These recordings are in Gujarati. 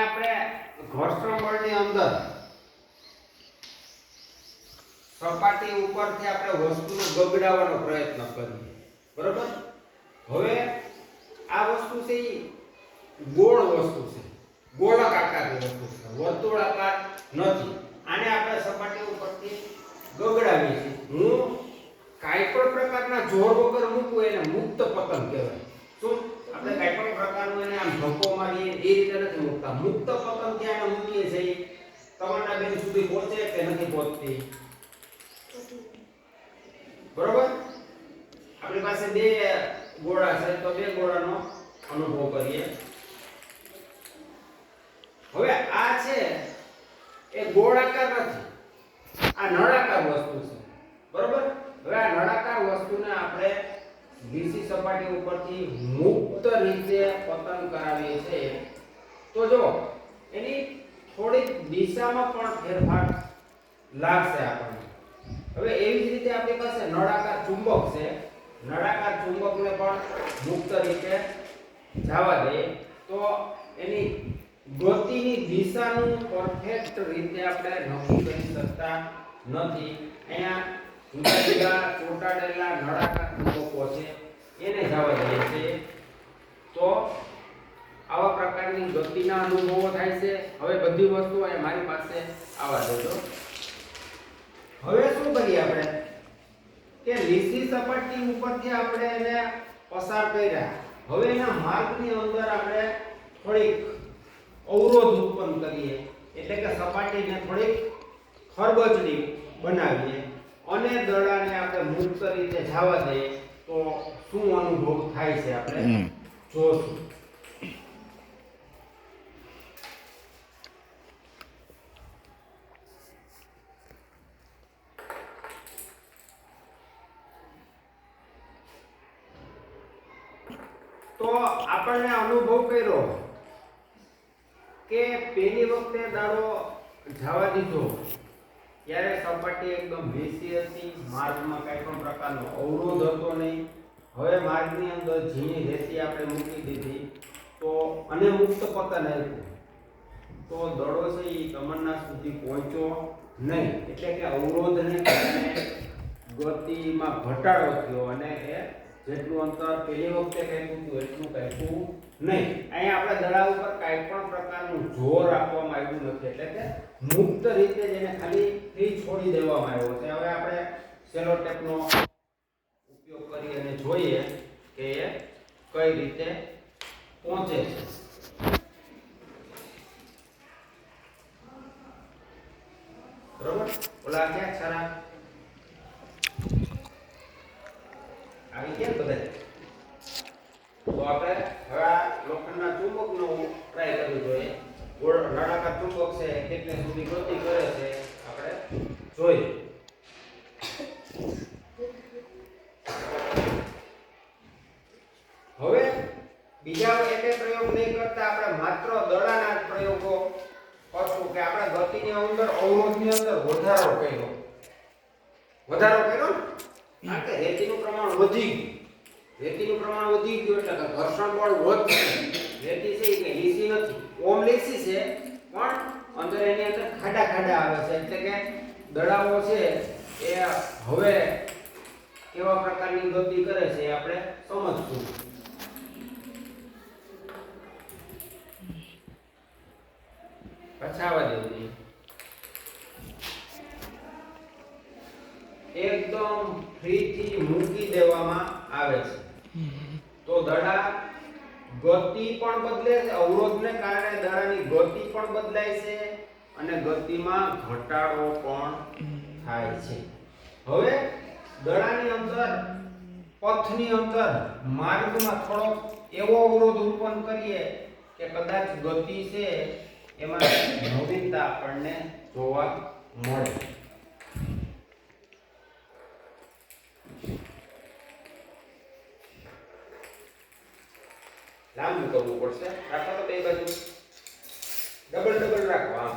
આપણે ઘર્ષણ બળની અંદર સપાટી ઉપરથી આપણે વસ્તુને ગગડાવવાનો પ્રયત્ન કરીએ, બરોબર? હવે આ વસ્તુ છે ઈ ગોળ વસ્તુ છે, ગોળક આકારની વસ્તુ છે, વર્તુળાકાર નથી. આને આપણે સપાટી ઉપરથી ગગડાવીએ છીએ. હું કાંઈ પણ પ્રકારના જોર વગર મૂકું એને મુક્ત પતન કહેવાય. શું આપણે કાંઈ પણ પ્રકારનું એને આમ ધક્કો મારીએ એ રીતે નથી મૂકતા. મુક્ત પતન ત્યાં મૂકીએ છીએ. તમારા બેન સુધી પહોંચે કે નથી પહોંચતી? બરોબર? આપણી પાસે બે ગોળા છે તો બે ગોળાનો અનુભવ કરીએ. હવે આ છે એ ગોળાકાર નથી, આ નળાકાર વસ્તુ છે, બરોબર? હવે આ નળાકાર વસ્તુને આપણે લીસી સપાટી ઉપરથી મુક્ત રીતે પતન કરાવીએ છીએ તો જો એની થોડીક દિશામાં પણ ફેરફાર લાગશે આપણને. હવે એવી જ રીતે આપણી પાસે નળાકાર ચુંબક છે. નળાકાર ચુંબકને પણ મુક્ત રીતે જવા દે તો એની ગતિની દિશાનું પરફેક્ટ રીતે આપણે નક્કી કરી શકતા નથી. અહીંયા જુદા જુદા ચોંટાડેલા નળાકાર ચુંબકો છે એને જવા દઈએ છીએ તો આવા પ્રકારની ગતિના અનુભવો થાય છે. હવે બધી વસ્તુઓ મારી પાસે આવવા દેજો. હવે શું કરીએ આપણે કે લીસી સપાટી ઉપરથી આપણે એને પસાર કર્યા. હવે એના માર્ગની અંદર આપણે થોડીક અવરોધ ઉત્પન્ન કરીએ, એટલે કે સપાટીને થોડીક ખરબચડી બનાવીએ અને દડાને આપણે મુક્ત રીતે જવા દઈએ તો શું અનુભવ થાય છે આપણે જોશું. તો આપણને અનુભવ કર્યો કે પહેલી વખતે દાડો જવા દીધો ત્યારે સપાટી એકદમ લીસી હતી, માર્ગમાં કાંઈ પણ પ્રકારનો અવરોધ હતો નહીં. હવે માર્ગની અંદર ઝીણી રેતી આપણે મૂકી દીધી તો અને મુક્ત પતન આવ્યું તો દડો છે એ તમન્ના સુધી પહોંચ્યો નહીં, એટલે કે અવરોધને કારણે ગતિમાં ઘટાડો થયો અને એ જેટલું અંતર પહેલી વખતે કાપ્યું હતું એટલું કાપ્યું નહીં. અહીંયા આપણે દડા ઉપર કાંઈ પણ પ્રકારનું જોર આપવામાં આવ્યું નથી, એટલે કે મુક્ત રીતે જેને ખાલી ફ્રી છોડી દેવામાં આવ્યો છે. હવે આપણે સેલો ટેપનો ઉપયોગ કરી અને જોઈએ કે એ કઈ રીતે પહોંચે છે. બરોબર? ઓલા ક્યાં સારા આવી ગયા બધા. તો આપણે હવે આ લોખંડના ચુંબકનો ટ્રાય કરવું જોઈએ. ગોળ નળાકાર ચુંબક છે કેટલે સુધી ગતિ કરે છે આપણે જોઈએ. હવે બીજા એટલે પ્રયોગ નહીં કરતા આપણે માત્ર દડાના પ્રયોગો કરશું કે આપણે ગતિની અંદર અવરોધની અંદર વધારો કર્યો ને, કારણ કે રેતીનું પ્રમાણ વધી ગયું. રેતીનું પ્રમાણ વધી ગયું એટલે કે ઘર્ષણ બળ વધશે. રેતી છે કે લીસી નથી, ઓમ લીસી છે પણ અંદર એની અંદર ખાડા ખાડા આવે છે, એટલે કે દડાઓ છે એ હવે કેવા પ્રકારની ગતિ કરે છે એ આપણે સમજશું. પછાવા દેવું એકદમ ફ્રીથી મૂકી દેવામાં આવે છે તો દડા ગતિ પણ બદલે છે. અવરોધને કારણે દડાની ગતિ પણ બદલાય છે અને ગતિમાં ઘટાડો પણ થાય છે. હવે દડાની અંદર પથની અંદર માર્ગમાં થોડો એવો અવરોધ ઉત્પન્ન કરીએ કે કદાચ ગતિ છે એમાં નવીનતા આપણને જોવા મળે. લાંબુ કરવું પડશે. રાખો તો બે બાજુ ડબલ રાખો. આમ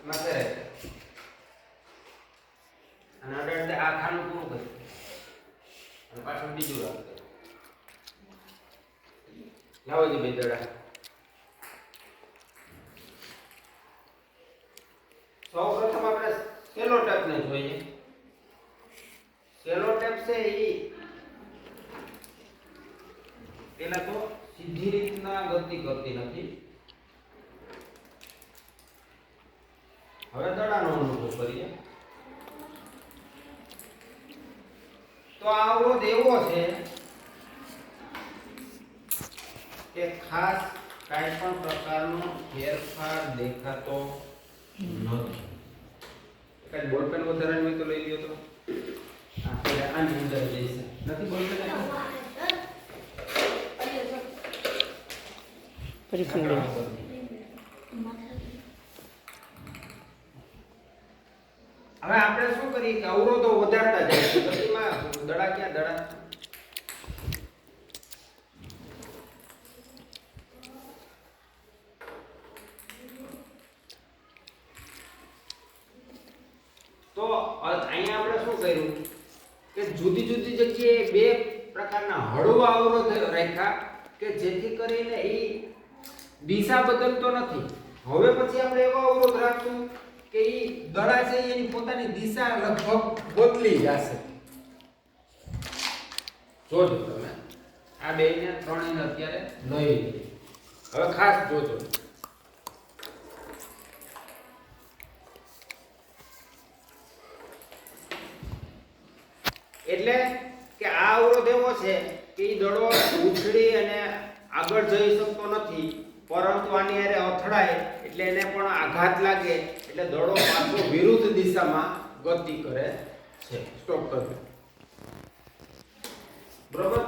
માથે અને અડડે આ ખાનું પૂરું કર્યું અને પાછું બીજું રાખો. લાવો જી બે દડા. સૌપ્રથમ આપણે સેલો ટેપ ને જોઈએ. સેલો ટેપ છે ઈ પેલા તો સીધી રીતના ગતિ કરતી નથી. હવે દડાનો અનુભવ કરીએ. તો આ અવરોધ એવો છે કે ખાસ કાંઈ પણ પ્રકારનો ફેરફાર દેખાતો નથી. કઈ બોલપેન વધારાની હોય તો લઈ લ્યો તો. આપણે આની અંદર જઈશે. નથી બોલપેન? હવે આપણે શું કરીએ કે અવરોધો વધારતા જાય છે. ગતિમાં દડા ક્યાં દડા? તો અહીંયા આપણે શું કર્યું કે જુદી જુદી જગ્યાએ બે પ્રકારના હળવા અવરોધ રાખ્યા કે જેથી કરીને એ દિશા બદલતો નથી. હવે પછી આપણે એવો અવરોધ રાખશું કે એ દડા છે એની પોતાની દિશા લગભગ બદલી જશે. જોજો તમે આ બે ને ત્રણ ને અત્યારે લઈ લઈએ. હવે ખાસ જોજો. એટલે કે આ અવરોધ એવો છે કે એ દડો ઉછળી અને આગળ જઈ શકતો નથી, પરંતુ આની હારે અથડાય એટલે એને પણ આઘાત લાગે એટલે દડો પાછો વિરુદ્ધ દિશામાં ગતિ કરે છે. સ્ટોપ કરજો. બરોબર.